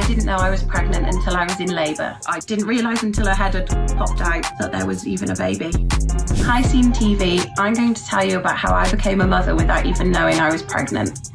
didn't know I was pregnant until I was in labour. I didn't realise until her head had popped out that there was even a baby. Hi Seentv, I'm going to tell you about how I became a mother without even knowing I was pregnant.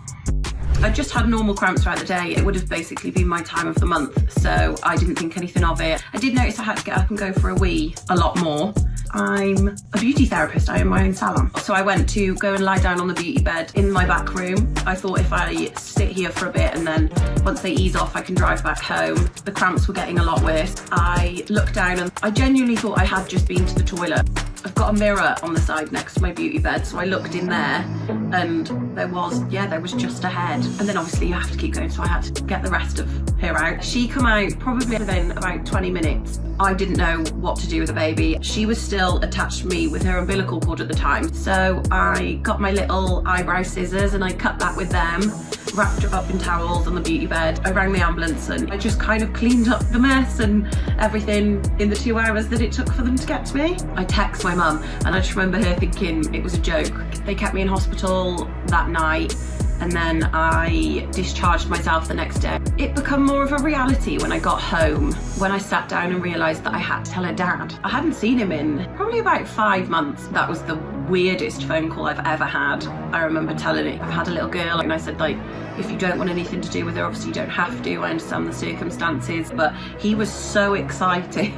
I just had normal cramps throughout the day. It would have basically been my time of the month, so I didn't think anything of it. I did notice I had to get up and go for a wee a lot more. I'm a beauty therapist, I own my own salon. So I went to go and lie down on the beauty bed in my back room. I thought if I sit here for a bit and then once they ease off I can drive back home. The cramps were getting a lot worse. I looked down and I genuinely thought I had just been to the toilet. I've got a mirror on the side next to my beauty bed, so I looked in there and there was just a head. And then obviously you have to keep going, so I had to get the rest of her out. She came out probably within about 20 minutes. I didn't know what to do with the baby. She was still attached to me with her umbilical cord at the time. So I got my little eyebrow scissors and I cut that with them, wrapped her up in towels on the beauty bed. I rang the ambulance and I just kind of cleaned up the mess and everything in the 2 hours that it took for them to get to me. I text my mum and I just remember her thinking it was a joke. They kept me in hospital that night and then I discharged myself the next day. It became more of a reality when I got home, when I sat down and realised that I had to tell her dad. I hadn't seen him in probably about 5 months. That was the weirdest phone call I've ever had. I remember telling it, I've had a little girl, and I said, like, if you don't want anything to do with her, obviously you don't have to. I understand the circumstances, but he was so excited,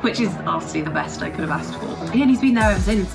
which is obviously the best I could have asked for. And he's been there ever since.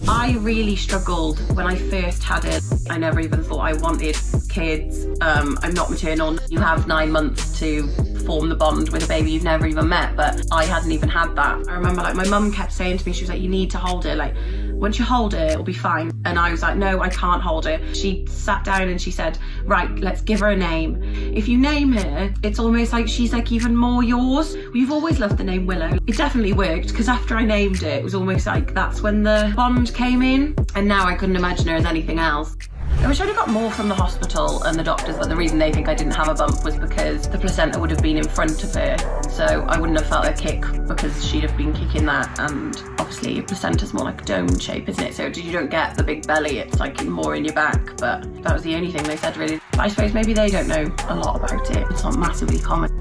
I really struggled when I first had it. I never even thought I wanted kids. I'm not maternal. You have 9 months to form the bond with a baby you've never even met, but I hadn't even had that. I remember like my mum kept saying to me, she was like, you need to hold her, like once you hold her it'll be fine. And I was like, no, I can't hold her. She sat down and she said, right, let's give her a name. If you name her, it's almost like she's like even more yours. We've always loved the name Willow. It definitely worked because after I named it, it was almost like that's when the bond came in, and now I couldn't imagine her as anything else. I wish I'd have got more from the hospital and the doctors, but the reason they think I didn't have a bump was because the placenta would have been in front of her, so I wouldn't have felt her kick because she'd have been kicking that, and obviously your placenta's more like a dome shape, isn't it? So you don't get the big belly, it's like more in your back, but that was the only thing they said really. But I suppose maybe they don't know a lot about it. It's not massively common.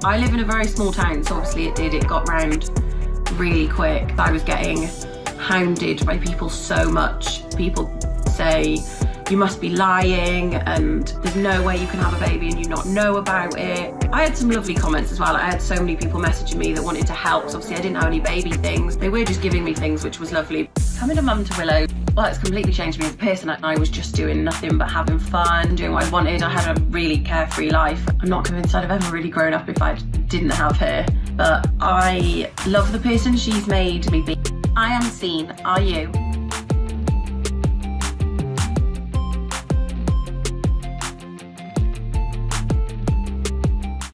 I live in a very small town, so obviously it got round really quick. I was getting hounded by people so much. People say, you must be lying and there's no way you can have a baby and you not know about it. I had some lovely comments as well. I had so many people messaging me that wanted to help. So obviously I didn't have any baby things. They were just giving me things, which was lovely. Coming a mum to Willow, well, it's completely changed me as a person. I was just doing nothing but having fun, doing what I wanted. I had a really carefree life. I'm not convinced I'd have ever really grown up if I didn't have her, but I love the person she's made me be. I am Seen, are you?